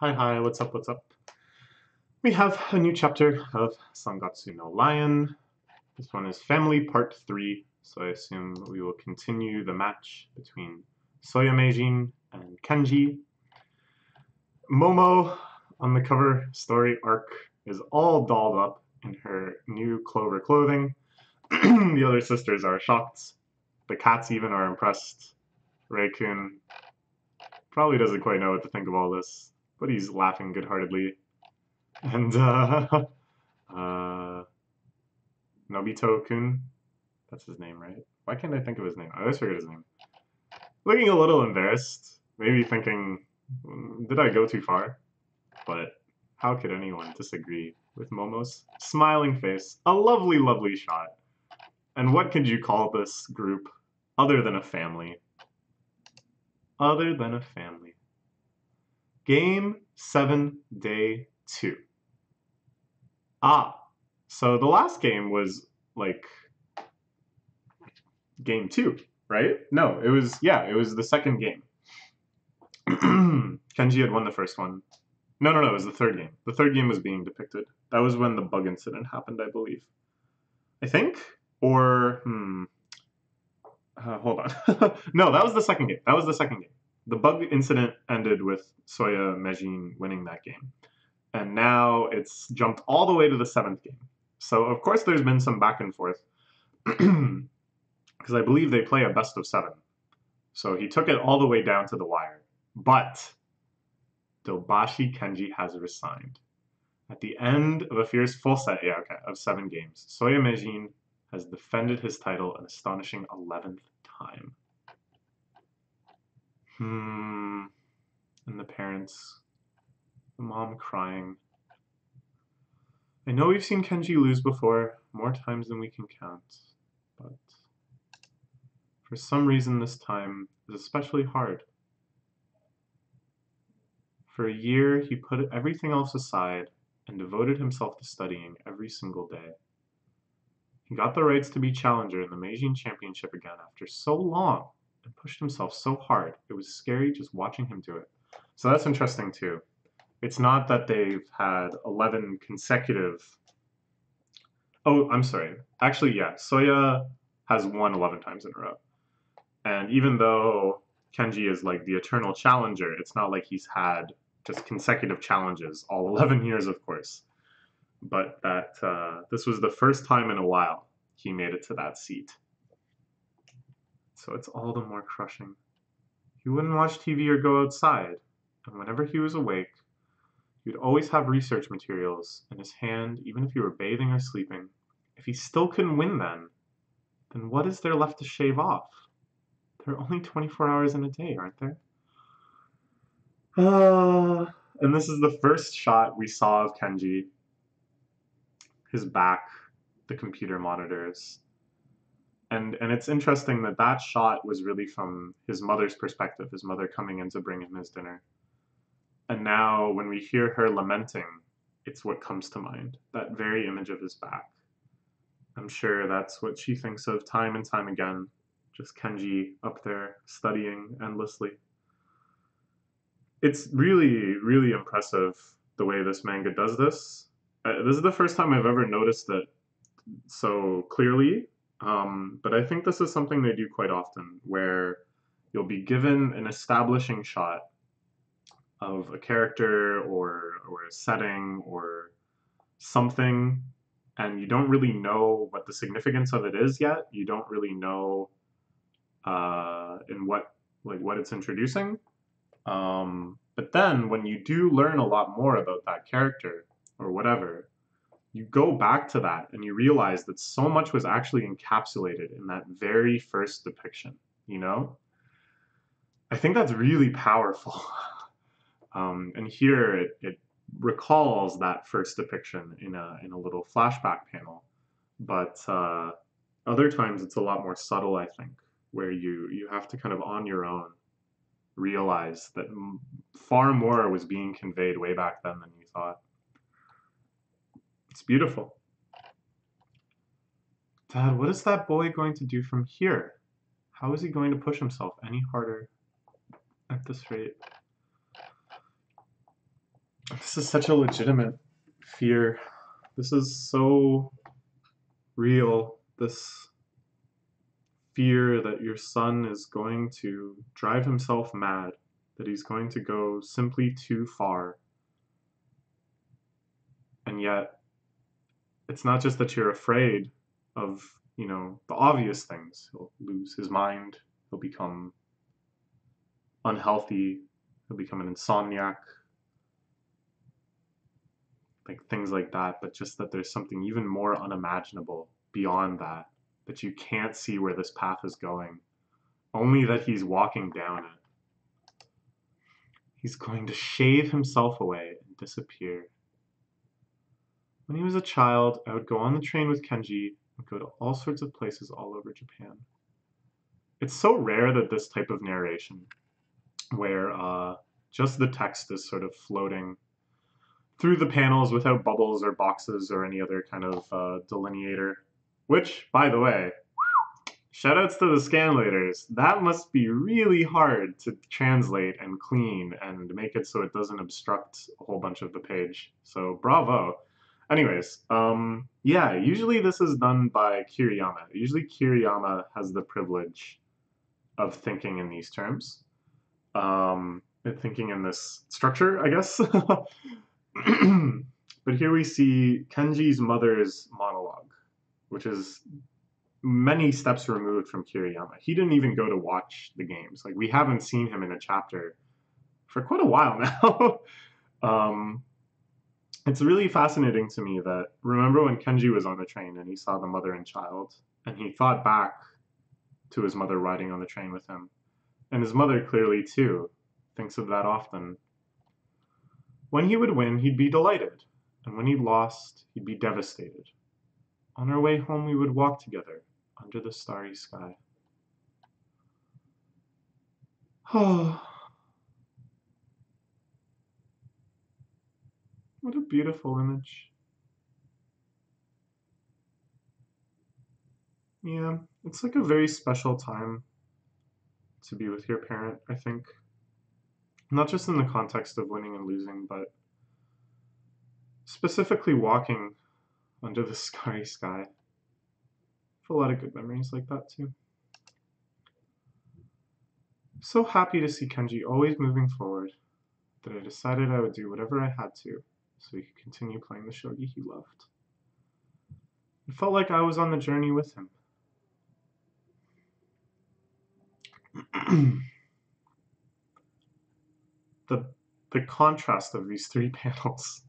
Hi, hi, what's up, what's up? We have a new chapter of Sangatsu no Lion. This one is Family Part 3, so I assume we will continue the match between Soya Meijin and Kenji. Momo, on the cover story arc, is all dolled up in her new clover clothing. The other sisters are shocked. The cats even are impressed. Rei-kun probably doesn't quite know what to think of all this, but he's laughing good-heartedly. And uh, Nobito-kun, that's his name, right? Why can't I think of his name? I always forget his name. Looking a little embarrassed, maybe thinking, did I go too far? But how could anyone disagree with Momo's smiling face? A lovely, lovely shot. And what could you call this group other than a family? Other than a family. Game 7, Day 2. So the last game was like game 2, right? No, it was the second game. Kenji had won the first one. No, it was the third game. The third game was being depicted. That was when the bug incident happened, I believe. I think? Or, hold on. No, that was the second game. The bug incident ended with Soya Meijin winning that game. And now it's jumped all the way to the 7th game. So, of course, there's been some back and forth. Because I believe they play a best of 7. So he took it all the way down to the wire. But Dobashi Kenji has resigned. At the end of a fierce full set, of 7 games, Soya Meijin has defended his title an astonishing 11th time. And the parents, the mom crying. I know we've seen Kenji lose before, more times than we can count, but for some reason this time is especially hard. For a year, he put everything else aside and devoted himself to studying every single day. He got the rights to be challenger in the Meijin Championship again after so long and pushed himself so hard. It was scary just watching him do it. So that's interesting too. It's not that they've had 11 consecutive... Oh, I'm sorry. Actually, yeah, Soya has won 11 times in a row. And even though Kenji is like the eternal challenger, it's not like he's had just consecutive challenges all 11 years, of course. But that this was the first time in a while he made it to that seat. So it's all the more crushing. He wouldn't watch TV or go outside, and whenever he was awake, he'd always have research materials in his hand, even if he were bathing or sleeping. If he still couldn't win then what is there left to shave off? There are only 24 hours in a day, aren't there? And this is the first shot we saw of Kenji. His back, the computer monitors. And it's interesting that that shot was really from his mother's perspective, his mother coming in to bring him his dinner. And now when we hear her lamenting, it's what comes to mind, that very image of his back. I'm sure that's what she thinks of time and time again, just Kenji up there studying endlessly. It's really, really impressive the way this manga does this. This is the first time I've ever noticed it so clearly, but I think this is something they do quite often, where you'll be given an establishing shot of a character or a setting or something, and you don't really know what the significance of it is yet. You don't really know in what it's introducing. But then when you do learn a lot more about that character or whatever, you go back to that and you realize that so much was actually encapsulated in that very first depiction, you know? I think that's really powerful. And here it recalls that first depiction in a little flashback panel. But other times it's a lot more subtle, I think, where you have to kind of on your own realize that far more was being conveyed way back then than you thought. It's beautiful. Dad, what is that boy going to do from here? How is he going to push himself any harder at this rate? This is such a legitimate fear. This is so real. This fear that your son is going to drive himself mad, that he's going to go simply too far. And yet, it's not just that you're afraid of, the obvious things. He'll lose his mind, he'll become unhealthy, he'll become an insomniac, like things like that, but just that there's something even more unimaginable beyond that, that you can't see where this path is going, only that he's walking down it. He's going to shave himself away and disappear. When he was a child, I would go on the train with Kenji and go to all sorts of places all over Japan. It's so rare that this type of narration, where just the text is sort of floating through the panels without bubbles or boxes or any other kind of delineator, which, by the way, shoutouts to the scanlators. That must be really hard to translate and clean and make it so it doesn't obstruct a whole bunch of the page. So bravo. Anyways, yeah, usually this is done by Kiriyama. Usually Kiriyama has the privilege of thinking in these terms. Thinking in this structure, I guess. But here we see Kenji's mother's monologue, which is many steps removed from Kiriyama. He didn't even go to watch the games. Like, we haven't seen him in a chapter for quite a while now. It's really fascinating to me that, remember when Kenji was on the train and he saw the mother and child, and he thought back to his mother riding on the train with him. And his mother clearly, too, thinks of that often. When he would win, he'd be delighted, and when he lost, he'd be devastated. On our way home, we would walk together under the starry sky. Oh, what a beautiful image. Yeah, it's like a very special time to be with your parent, I think. Not just in the context of winning and losing, but specifically walking under the starry sky. I have a lot of good memories like that too. So happy to see Kenji always moving forward that I decided I would do whatever I had to so he could continue playing the shogi he loved. It felt like I was on the journey with him. the contrast of these three panels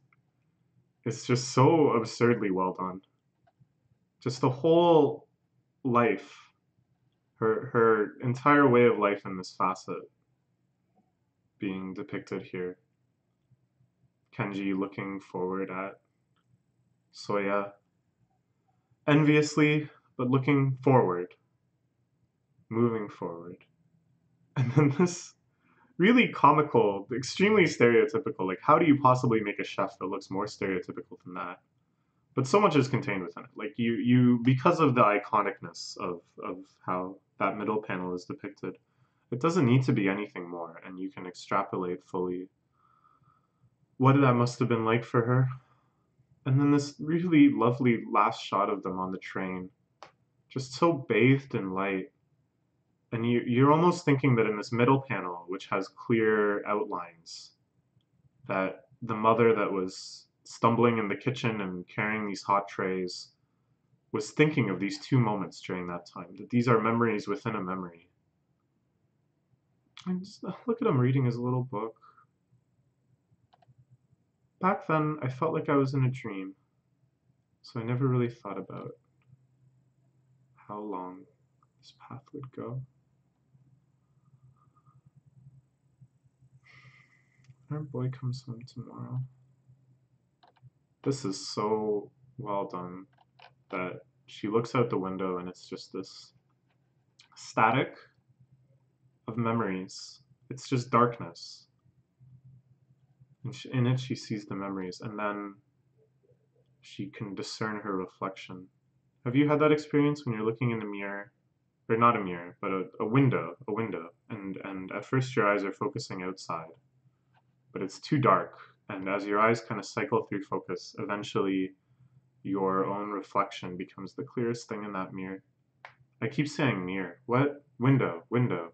is just so absurdly well done. Just the whole life, her entire way of life in this facet being depicted here. Kenji looking forward at Soya, enviously, but looking forward, moving forward. And then this really comical, extremely stereotypical, like, how do you possibly make a chef that looks more stereotypical than that? But so much is contained within it. Like, you because of the iconicness of how that middle panel is depicted, it doesn't need to be anything more, and you can extrapolate fully what that must have been like for her. And then this really lovely last shot of them on the train, just so bathed in light. And you're almost thinking that in this middle panel, which has clear outlines, that the mother that was stumbling in the kitchen and carrying these hot trays was thinking of these two moments during that time, that these are memories within a memory. And just, look at him reading his little book. Back then, I felt like I was in a dream, so I never really thought about how long this path would go. Our boy comes home tomorrow. This is so well done that she looks out the window and it's just this static of memories. It's just darkness. And in it, she sees the memories, and then she can discern her reflection. Have you had that experience when you're looking in a mirror, or not a mirror, but a window, and at first your eyes are focusing outside, but it's too dark, And as your eyes kind of cycle through focus, eventually your own reflection becomes the clearest thing in that mirror. I keep saying mirror. What? Window, window,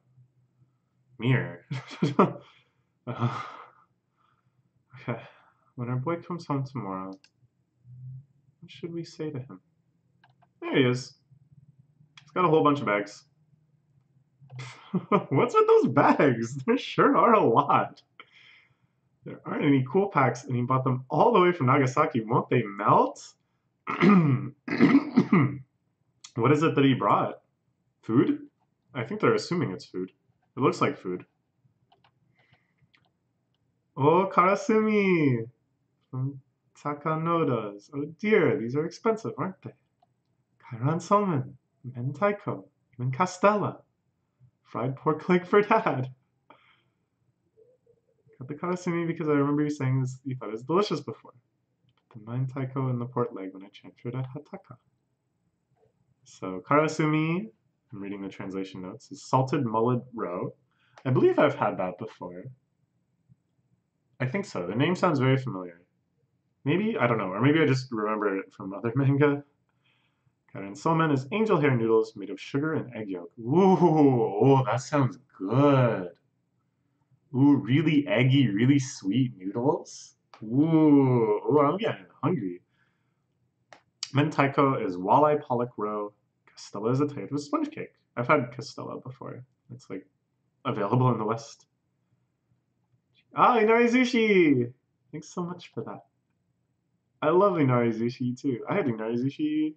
mirror. uh, okay. When our boy comes home tomorrow, what should we say to him? There he is. He's got a whole bunch of bags. What's with those bags? There sure are a lot. There aren't any cool packs, and he bought them all the way from Nagasaki. Won't they melt? What is it that he brought? Food? I think they're assuming it's food. It looks like food. Oh, Karasumi! From Takanoda's. Oh dear, these are expensive, aren't they? Kairan Somen, Mentaiko, even Castella. Fried pork leg for dad. Got the Karasumi because I remember you saying you thought it was delicious before. Put the Mentaiko and the pork leg when I transferred at Hataka. So Karasumi, I'm reading the translation notes, is salted mullet roe. I believe I've had that before. I think so. The name sounds very familiar. Maybe, I don't know, or maybe I just remember it from other manga. Karen Somen is angel hair noodles made of sugar and egg yolk. Ooh, oh, that sounds good. Ooh, really eggy, really sweet noodles. Ooh, I'm getting hungry. Mentaiko is walleye pollock roe. Castella is a type of sponge cake. I've had Castella before. It's like available in the West. Ah, Inari Sushi! Thanks so much for that. I love Inari Sushi too. I had Inari Sushi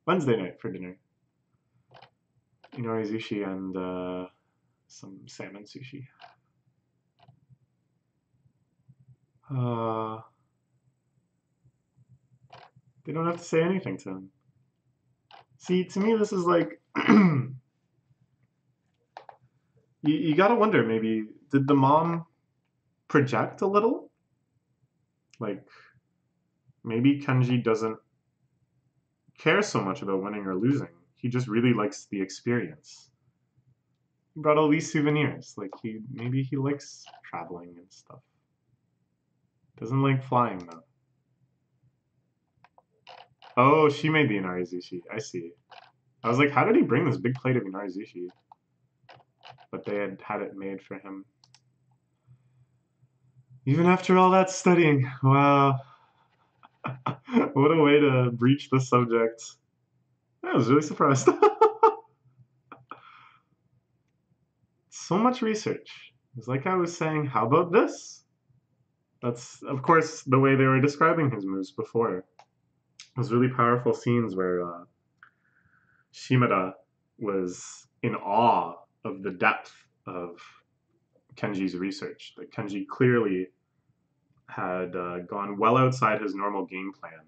Wednesday night for dinner. Inari Sushi and some salmon sushi. They don't have to say anything to him. See, to me, this is like you gotta wonder, maybe did the mom project a little? Like maybe Kenji doesn't care so much about winning or losing. He just really likes the experience. He brought all these souvenirs. Like maybe he likes traveling and stuff. Doesn't like flying though. Oh, she made the Inari Sushi. I see. I was like, how did he bring this big plate of Inari Sushi? But they had it made for him. Even after all that studying, wow. What a way to breach the subject. I was really surprised. So much research. It's like I was saying, how about this? That's, of course, the way they were describing his moves before. Those really powerful scenes where Shimada was in awe of the depth of Kenji's research. That Kenji clearly had gone well outside his normal game plan,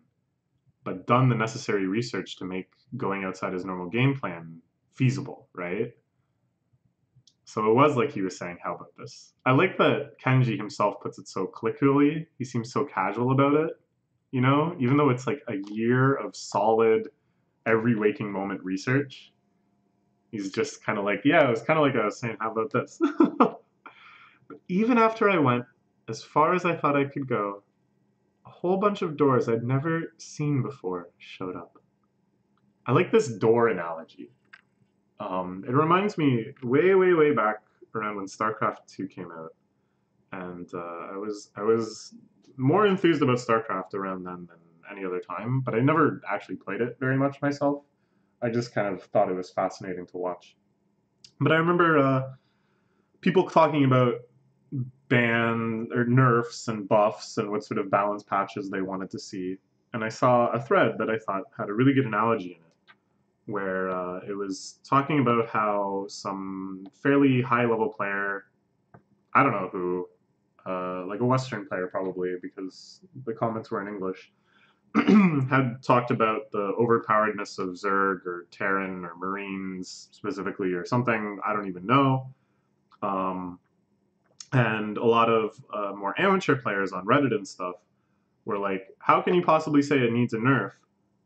but done the necessary research to make going outside his normal game plan feasible, right? So it was like he was saying, how about this? I like that Kenji himself puts it so colloquially. He seems so casual about it, you know, even though it's like a year of solid, every waking moment research. He's just kind of like, yeah, it was kind of like I was saying, how about this? But even after I went as far as I thought I could go, a whole bunch of doors I'd never seen before showed up. I like this door analogy. It reminds me way back around when StarCraft 2 came out, and I was more enthused about StarCraft around then than any other time, but I never actually played it very much myself. I just kind of thought it was fascinating to watch. But I remember people talking about ban or nerfs and buffs and what sort of balance patches they wanted to see, and I saw a thread that I thought had a really good analogy in it where it was talking about how some fairly high-level player, I don't know who, like a Western player probably, because the comments were in English, had talked about the overpoweredness of Zerg or Terran or Marines specifically or something, I don't even know. And a lot of more amateur players on Reddit and stuff were like, how can you possibly say it needs a nerf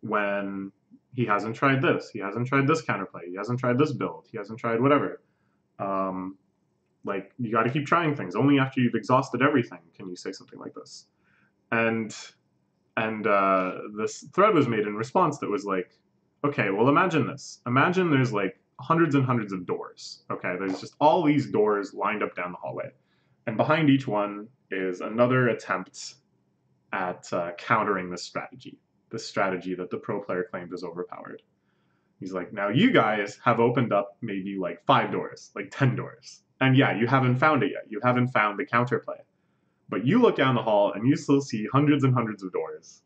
when he hasn't tried this, he hasn't tried this counterplay, he hasn't tried this build, he hasn't tried whatever. Like, you got to keep trying things. Only after you've exhausted everything can you say something like this. And this thread was made in response that was like, okay, well, imagine this. Imagine there's like hundreds and hundreds of doors. Okay, there's just all these doors lined up down the hallway, and behind each one is another attempt at countering this strategy that the pro player claimed is overpowered. He's like, now you guys have opened up maybe like 5 doors, like 10 doors. And yeah, you haven't found it yet. You haven't found the counterplay. But you look down the hall and you still see hundreds and hundreds of doors.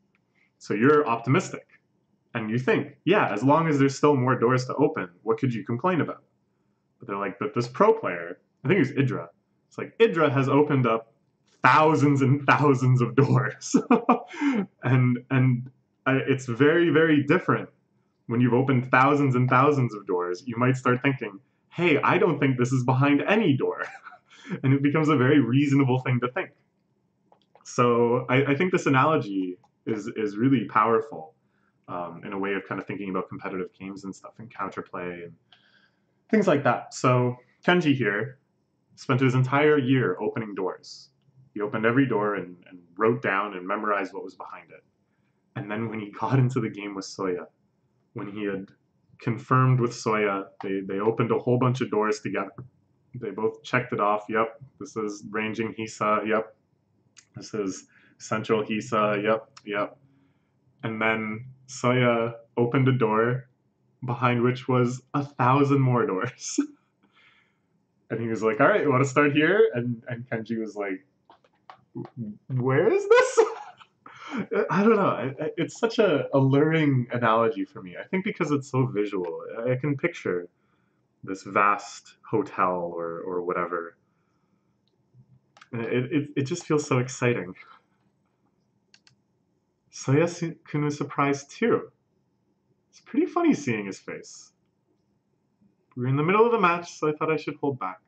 So you're optimistic. And you think, yeah, as long as there's still more doors to open, what could you complain about? But they're like, but this pro player, I think it was Idra. It's like, Idra has opened up thousands and thousands of doors. and it's very, very different. When you've opened thousands and thousands of doors, you might start thinking, hey, I don't think this is behind any door. And it becomes a very reasonable thing to think. So I think this analogy is really powerful in a way of kind of thinking about competitive games and stuff and counterplay and things like that. So Kenji here spent his entire year opening doors. He opened every door and wrote down and memorized what was behind it. And then when he got into the game with Soya, when he had confirmed with Soya, they opened a whole bunch of doors together. They both checked it off. Yep, this is ranging Hisa. Yep, this is central Hisa. Yep, yep. And then Soya opened a door behind which was 1,000 more doors. And he was like, all right, you want to start here? And Kenji was like, where is this? I don't know. It's such a alluring analogy for me. I think because it's so visual. I can picture this vast hotel or whatever. It just feels so exciting. Soya-kun was surprised too. It's pretty funny seeing his face. We were in the middle of the match, so I thought I should hold back.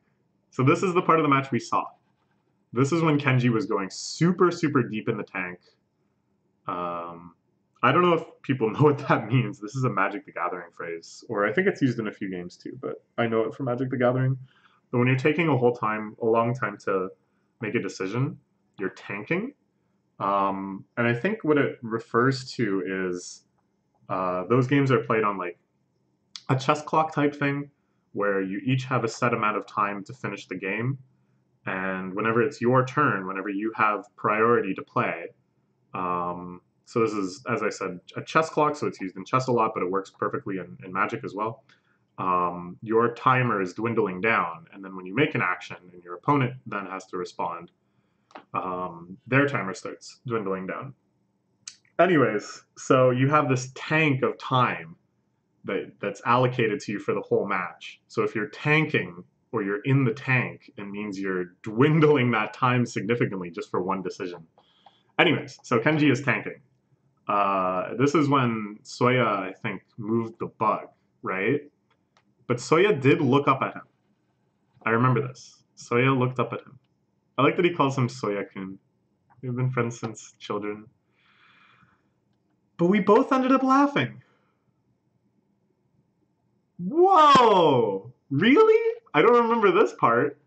So this is the part of the match we saw. This is when Kenji was going super, super deep in the tank. I don't know if people know what that means. This is a Magic the Gathering phrase, or I think it's used in a few games too, but I know it from Magic the Gathering. But when you're taking a long time to make a decision, you're tanking. And I think what it refers to is those games are played on like a chess clock type thing, where you each have a set amount of time to finish the game. And whenever it's your turn, whenever you have priority to play, so this is, as I said, a chess clock, so it's used in chess a lot, but it works perfectly in Magic as well. Your timer is dwindling down, and then when you make an action and your opponent then has to respond, their timer starts dwindling down. Anyways, so you have this tank of time that's allocated to you for the whole match. So if you're tanking or you're in the tank, it means you're dwindling that time significantly just for one decision. Anyways, so Kenji is tanking. This is when Soya, I think, moved the bug, right? But Soya did look up at him. I remember this. Soya looked up at him. I like that he calls him Soya-kun. We've been friends since children. But we both ended up laughing. Whoa! Really? I don't remember this part.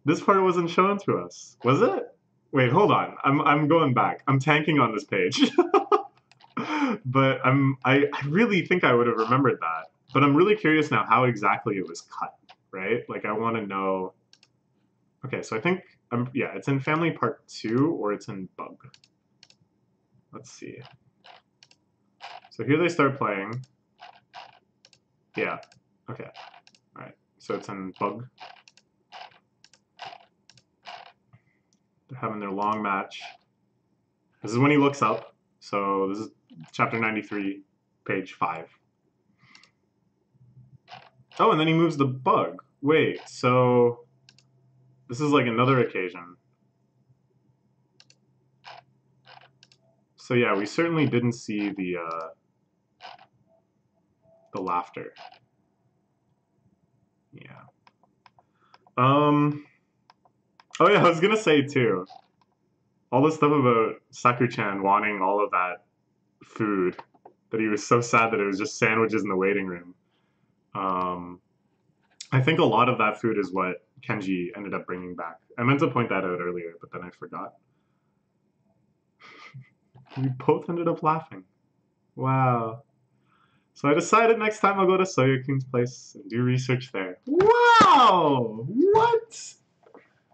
This part wasn't shown to us. Was it? Wait, hold on. I'm going back. I'm tanking on this page. But I really think I would have remembered that. But I'm really curious now how exactly it was cut, right? Like I want to know. Okay, so I think yeah, it's in Family Part 2 or it's in Bug. Let's see. So here they start playing. Yeah. Okay. All right. So it's in Bug. They're having their long match. This is when he looks up. So this is chapter 93, page 5. Oh, and then he moves the bug. Wait, so this is like another occasion. So yeah, we certainly didn't see the laughter. Yeah. Oh yeah, I was gonna say too. All the stuff about Saku-chan wanting all of that food, that he was so sad that it was just sandwiches in the waiting room. I think a lot of that food is what Kenji ended up bringing back. I meant to point that out earlier, but then I forgot. We both ended up laughing. Wow. So I decided next time I'll go to Soyakun's place and do research there. Wow! What?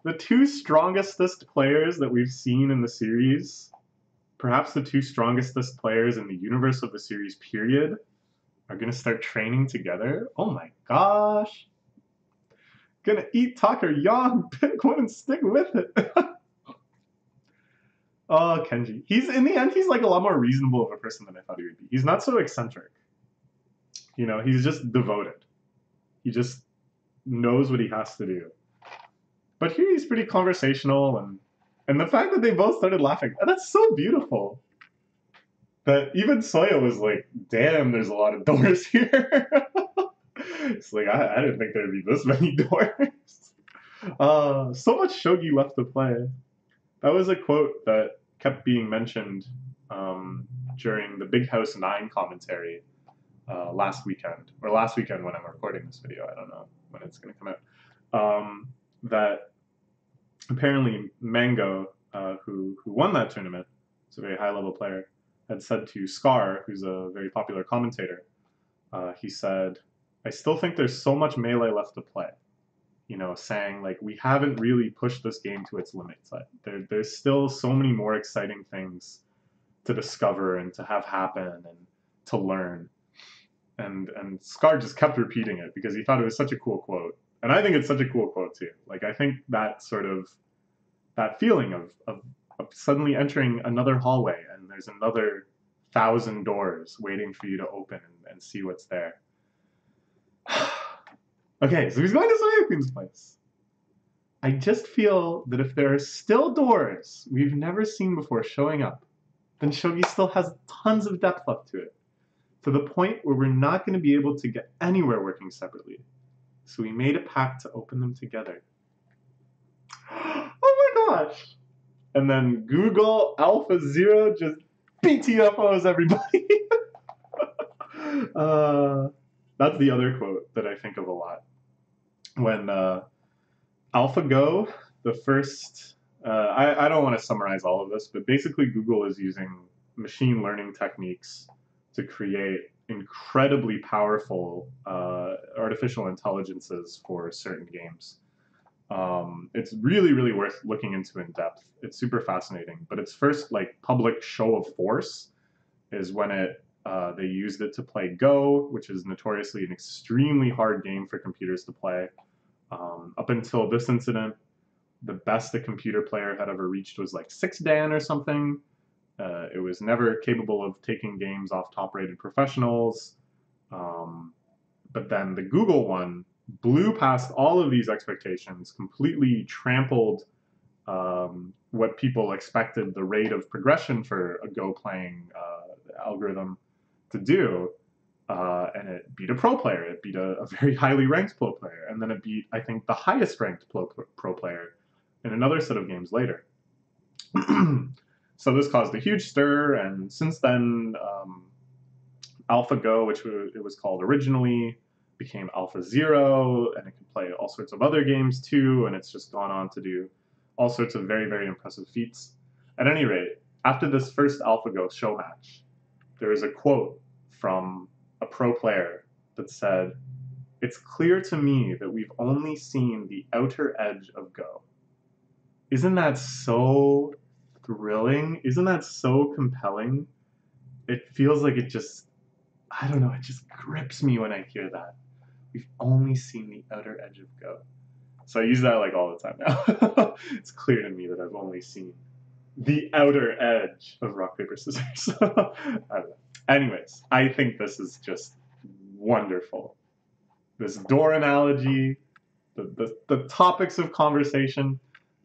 The two strongestest players that we've seen in the series, perhaps the two strongestest players in the universe of the series, period, are gonna start training together? Oh my gosh. Gonna eat, talk, or yawn, pick one and stick with it. Oh, Kenji. He's, in the end, he's like a lot more reasonable of a person than I thought he would be. He's not so eccentric. You know, he's just devoted. He just knows what he has to do. But here he's pretty conversational, and the fact that they both started laughing, that's so beautiful. That even Soya was like, damn, there's a lot of doors here. It's like, I didn't think there'd be this many doors. So much shogi left to play. That was a quote that kept being mentioned during the Big House 9 commentary last weekend when I'm recording this video. I don't know when it's going to come out. That apparently Mango, who won that tournament, is a very high level player, had said to Scar, who's a very popular commentator, he said, I still think there's so much Melee left to play. You know, saying like, we haven't really pushed this game to its limits. There's still so many more exciting things to discover and to have happen and to learn. And Scar just kept repeating it because he thought it was such a cool quote. And I think it's such a cool quote too. Like, I think that sort of, that feeling of suddenly entering another hallway and there's another 1,000 doors waiting for you to open and see what's there. Okay, so he's going to Soyakun's place. I just feel that if there are still doors we've never seen before showing up, then Shogi still has tons of depth left to it, to the point where we're not going to be able to get anywhere working separately. So we made a pact to open them together. Oh my gosh! And then Google Alpha Zero just BTFOs everybody. That's the other quote that I think of a lot. When AlphaGo, the first, I don't want to summarize all of this, but basically Google is using machine learning techniques to create incredibly powerful artificial intelligences for certain games. It's really, really worth looking into in depth. It's super fascinating. But its first like public show of force is when they used it to play Go, which is notoriously an extremely hard game for computers to play. Up until this incident, the best a computer player had ever reached was like 6 Dan or something. It was never capable of taking games off top-rated professionals. But then the Google one blew past all of these expectations, completely trampled what people expected the rate of progression for a Go playing algorithm to do. And it beat a pro player. It beat a very highly ranked pro player. And then it beat, I think, the highest ranked pro player in another set of games later. So this caused a huge stir. And since then, AlphaGo, which it was called originally, became Alpha Zero. And it could play all sorts of other games too. And it's just gone on to do all sorts of very, very impressive feats. At any rate, after this first AlphaGo show match, there is a quote from a pro player that said, "It's clear to me that we've only seen the outer edge of Go." Isn't that so thrilling? Isn't that so compelling? It feels like it just, I don't know, it just grips me when I hear that. We've only seen the outer edge of Go. So I use that like all the time now. It's clear to me that I've only seen the outer edge of rock, paper, scissors. I don't know. Anyways, I think this is just wonderful. This door analogy, the topics of conversation,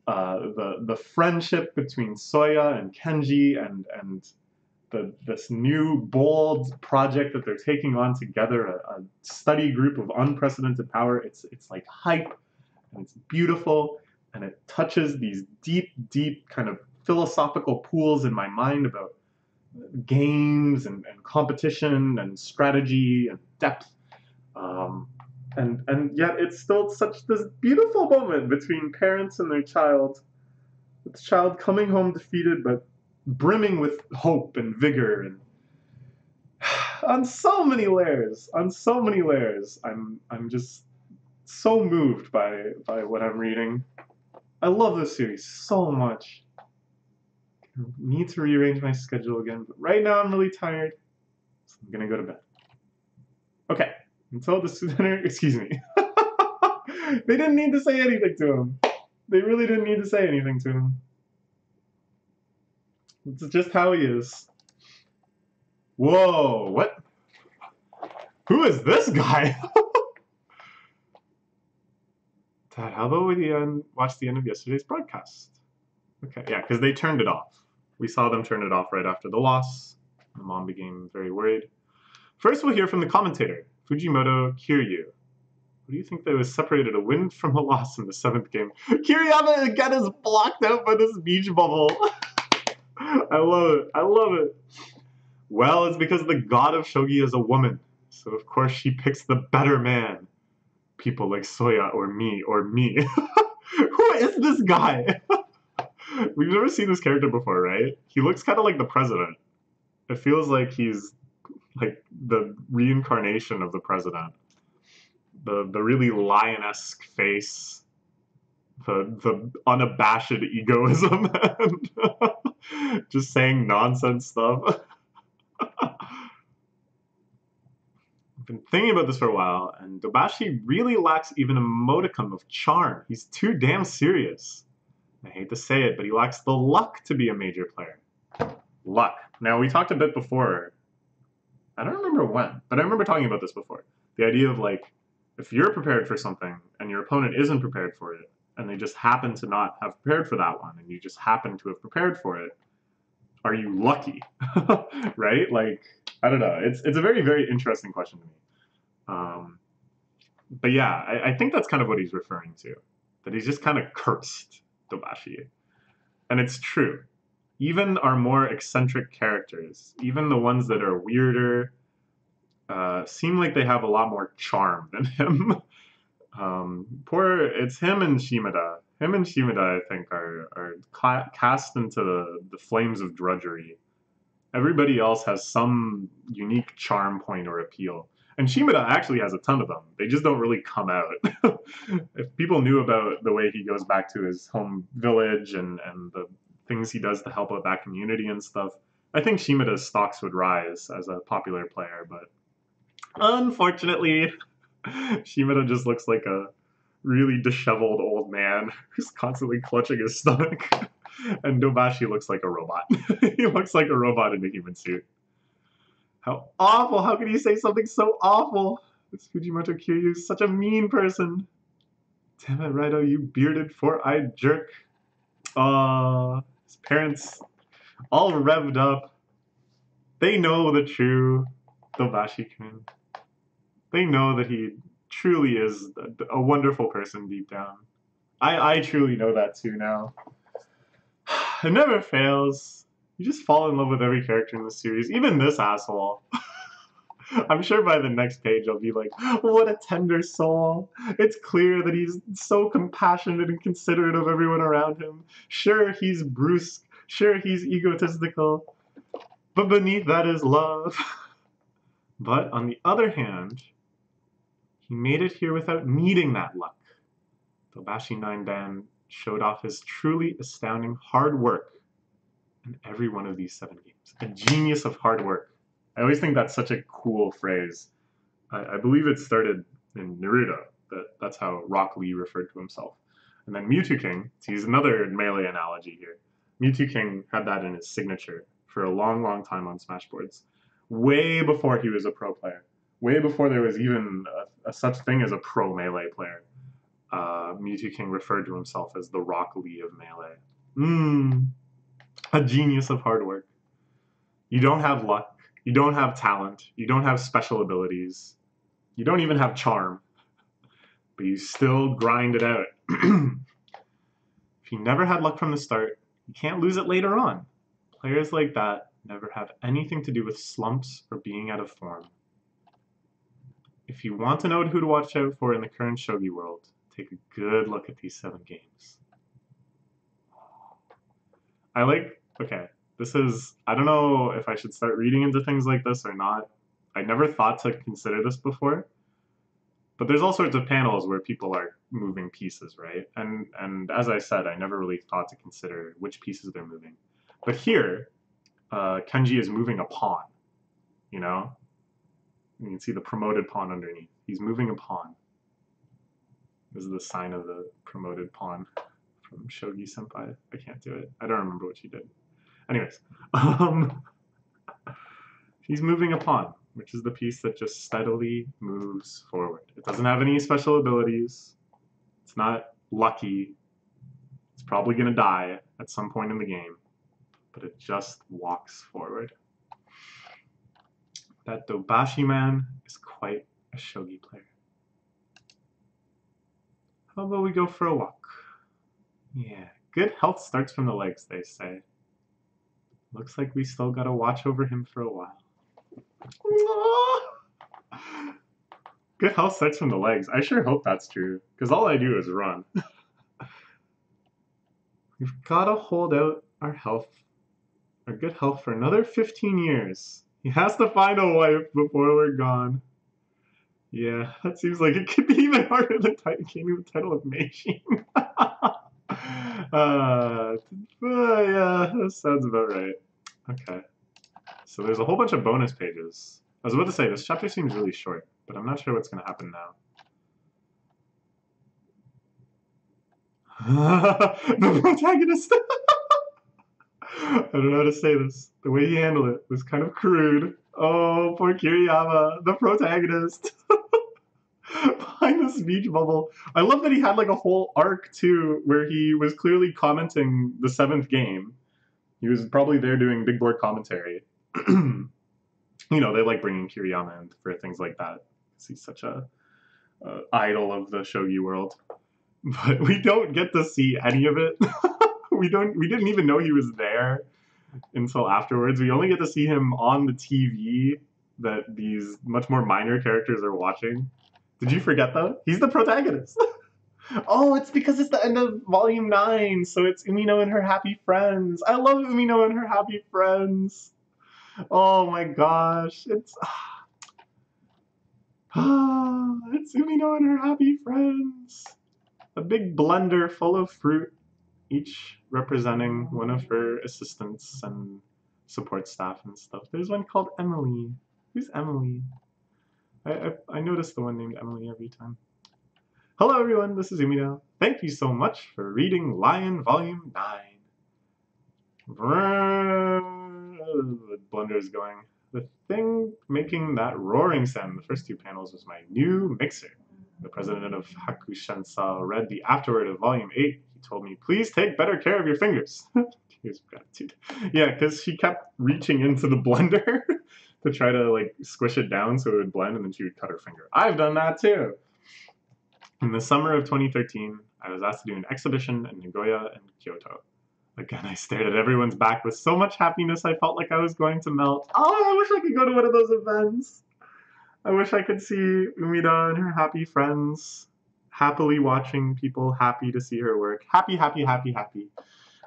the friendship between Soya and Kenji, and this new bold project that they're taking on together, a study group of unprecedented power. It's like hype, and it's beautiful, and it touches these deep, deep kind of philosophical pools in my mind about games and competition and strategy and depth. And yet it's still such this beautiful moment between parents and their child, with the child coming home defeated but brimming with hope and vigor and on so many layers, on so many layers. I'm just so moved by what I'm reading. I love this series so much. I need to rearrange my schedule again, but right now I'm really tired, so I'm gonna go to bed. Okay, until the dinner, excuse me. They didn't need to say anything to him. They really didn't need to say anything to him. It's just how he is. Whoa, what? Who is this guy? Dad, how about we watch the end of yesterday's broadcast? Okay, yeah, because they turned it off. We saw them turn it off right after the loss. The mom became very worried. First, we'll hear from the commentator, Fujimoto Kiryu. What do you think that was separated a win from a loss in the 7th game? Kiriyama again is blocked out by this beach bubble. I love it. I love it. Well, it's because the god of shogi is a woman. So of course she picks the better man. People like Soya or me. Who is this guy? We've never seen this character before, right? He looks kind of like the president. It feels like he's like the reincarnation of the president. The really lion-esque face, the unabashed egoism, and just saying nonsense stuff. I've been thinking about this for a while, and Dobashi really lacks even a modicum of charm. He's too damn serious. I hate to say it, but he lacks the luck to be a major player. Luck. Now, we talked a bit before. I don't remember when, but I remember talking about this before. The idea of, like, if you're prepared for something and your opponent isn't prepared for it, and they just happen to not have prepared for that one, and you just happen to have prepared for it, are you lucky? Right? Like, I don't know. It's a very, very interesting question to me. But yeah, I think that's kind of what he's referring to. That he's just kind of cursed, Dobashi. And it's true. Even our more eccentric characters, even the ones that are weirder, seem like they have a lot more charm than him. It's him and Shimada. Him and Shimada, I think, are cast into the flames of drudgery. Everybody else has some unique charm point or appeal. And Shimada actually has a ton of them. They just don't really come out. If people knew about the way he goes back to his home village and the things he does to help out that community and stuff, I think Shimada's stocks would rise as a popular player, but unfortunately, Shimada just looks like a really disheveled old man who's constantly clutching his stomach. And Dobashi looks like a robot. He looks like a robot in a human suit. How awful! How can you say something so awful? This Fujimoto Kiryu is such a mean person. Damn it, Raido, you bearded four-eyed jerk. His parents all revved up. They know the true Dobashi-kun. They know that he truly is a wonderful person deep down. I truly know that too now. It never fails. You just fall in love with every character in the series, even this asshole. I'm sure by the next page I'll be like, what a tender soul. It's clear that he's so compassionate and considerate of everyone around him. Sure, he's brusque. Sure, he's egotistical. But beneath that is love. But on the other hand, he made it here without needing that luck. Dobashi 9Dan showed off his truly astounding hard work in every one of these 7 games. A genius of hard work. I always think that's such a cool phrase. I believe it started in Naruto. That's how Rock Lee referred to himself. And then Mewtwo King, to use another Melee analogy here, Mewtwo King had that in his signature for a long, long time on Smashboards. Way before he was a pro player. Way before there was even a such thing as a pro Melee player. Mewtwo King referred to himself as the Rock Lee of Melee. A genius of hard work. You don't have luck. You don't have talent. You don't have special abilities. You don't even have charm. But you still grind it out. If you never had luck from the start, you can't lose it later on. Players like that never have anything to do with slumps or being out of form. if you want to know who to watch out for in the current shogi world, take a good look at these 7 games. Okay, this is, I don't know if I should start reading into things like this or not. I never thought to consider this before, but there's all sorts of panels where people are moving pieces, right? And as I said, I never really thought to consider which pieces they're moving. But here, Kenji is moving a pawn, you know? You can see the promoted pawn underneath. He's moving a pawn. This is the sign of the promoted pawn from Shogi Senpai. I can't do it. I don't remember what she did. Anyways, he's moving a pawn, which is the piece that just steadily moves forward. It doesn't have any special abilities. It's not lucky. It's probably going to die at some point in the game, but it just walks forward. That Dobashi man is quite a shogi player. How about we go for a walk? Yeah, good health starts from the legs, they say. Looks like we still gotta watch over him for a while. Good health starts from the legs. I sure hope that's true, because all I do is run. We've gotta hold out our health, our good health, for another 15 years. He has to find a wife before we're gone. Yeah, that seems like it could be even harder than gaining the title of Meishin. Yeah, that sounds about right. Okay. So there's a whole bunch of bonus pages. I was about to say, this chapter seems really short, but I'm not sure what's going to happen now. The protagonist! I don't know how to say this. The way he handled it was kind of crude. Oh, poor Kiriyama, the protagonist. Behind the speech bubble. I love that he had like a whole arc too, where he was clearly commenting the 7th game. He was probably there doing big board commentary. You know, they like bringing Kiriyama in for things like that, because he's such a idol of the shogi world. But we don't get to see any of it. We didn't even know he was there until afterwards. We only get to see him on the TV that these much more minor characters are watching. Did you forget though? He's the protagonist. Oh, it's because it's the end of volume 9, so it's Umino and her happy friends. I love Umino and her happy friends. Oh my gosh, it's Umino and her happy friends. A big blender full of fruit, each representing one of her assistants and support staff and stuff. There's one called Emily. Who's Emily? I notice the one named Emily every time. Hello everyone, this is Umino. Thank you so much for reading Lion Volume 9. The blender is going. The thing making that roaring sound in the first 2 panels was my new mixer. The president of Hakusensha read the afterword of Volume 8. He told me, please take better care of your fingers. Tears of gratitude. Yeah, because she kept reaching into the blender to try to like squish it down so it would blend, and then she would cut her finger. I've done that too. In the summer of 2013, I was asked to do an exhibition in Nagoya and Kyoto. Again, I stared at everyone's back with so much happiness I felt like I was going to melt. Oh, I wish I could go to one of those events. I wish I could see Umida and her happy friends happily watching people happy to see her work. Happy, happy, happy, happy.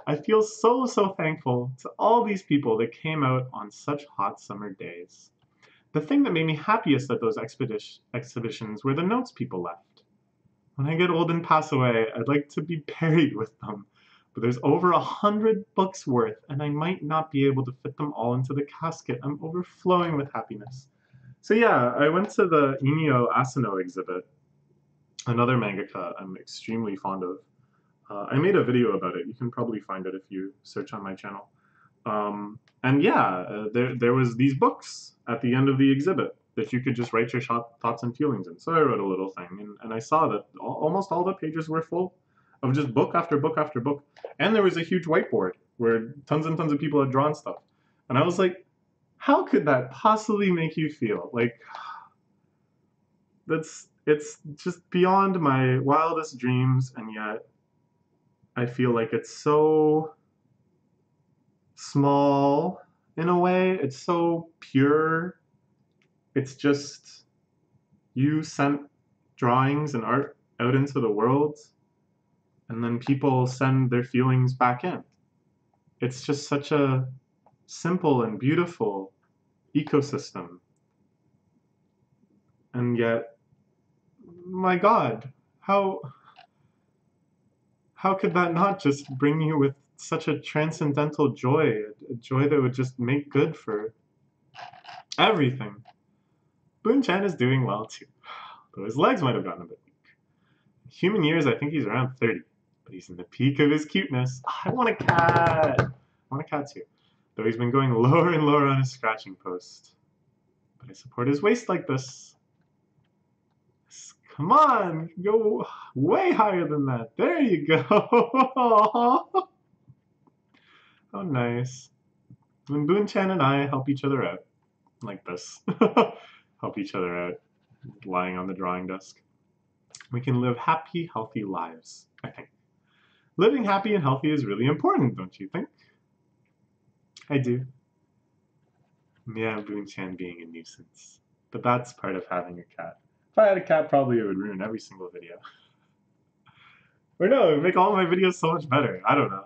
I feel so, so thankful to all these people that came out on such hot summer days. The thing that made me happiest at those exhibitions were the notes people left. When I get old and pass away, I'd like to be buried with them. But there's over 100 books worth, and I might not be able to fit them all into the casket. I'm overflowing with happiness. So yeah, I went to the Inio Asano exhibit, another mangaka I'm extremely fond of. I made a video about it. You can probably find it if you search on my channel. And yeah, there was these books at the end of the exhibit that you could just write your thoughts and feelings in. So I wrote a little thing, and I saw that almost all the pages were full of just book after book after book. And there was a huge whiteboard where tons and tons of people had drawn stuff. And I was like, how could that possibly make you feel? Like, it's just beyond my wildest dreams, and yet I feel like it's so small in a way. It's so pure. It's just You sent drawings and art out into the world, and then people send their feelings back in. It's just such a simple and beautiful ecosystem. And yet, my God, how could that not just bring you with such a transcendental joy, a joy that would just make good for everything? Boon-chan is doing well too, though his legs might have gotten a bit weak. In human years, I think he's around 30, but he's in the peak of his cuteness. Oh, I want a cat! I want a cat too, though he's been going lower and lower on his scratching post. But I support his waist like this. Come on, go way higher than that. There you go. How nice. When Boon-chan and I help each other out, like this, help each other out, lying on the drawing desk, we can live happy, healthy lives, I think. Living happy and healthy is really important, don't you think? I do. Yeah, Boon-chan being a nuisance. But that's part of having a cat. If I had a cat, probably it would ruin every single video. Or no, it would make all my videos so much better. I don't know.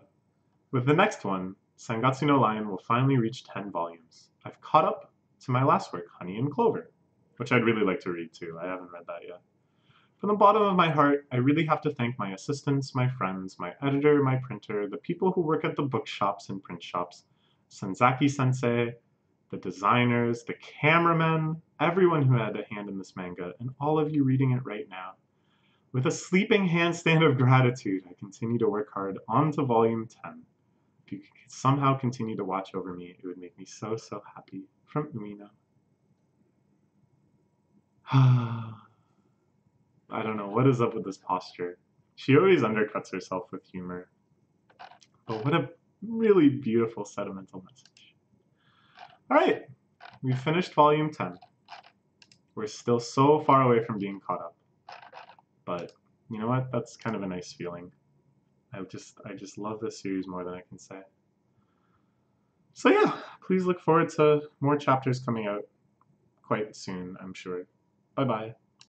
With the next one, Sangatsu no Lion will finally reach 10 volumes. I've caught up to my last work, Honey and Clover, which I'd really like to read too. I haven't read that yet. From the bottom of my heart, I really have to thank my assistants, my friends, my editor, my printer, the people who work at the bookshops and print shops, Senzaki-sensei, the designers, the cameramen, everyone who had a hand in this manga, and all of you reading it right now. With a sleeping handstand of gratitude, I continue to work hard on to volume 10. If you could somehow continue to watch over me, it would make me so, so happy. From Umino. I don't know, what is up with this posture? She always undercuts herself with humor. But what a really beautiful sentimental message. Alright, we finished volume 10. We're still so far away from being caught up. But you know what? That's kind of a nice feeling. I just love this series more than I can say. So yeah, please look forward to more chapters coming out quite soon, I'm sure. Bye bye.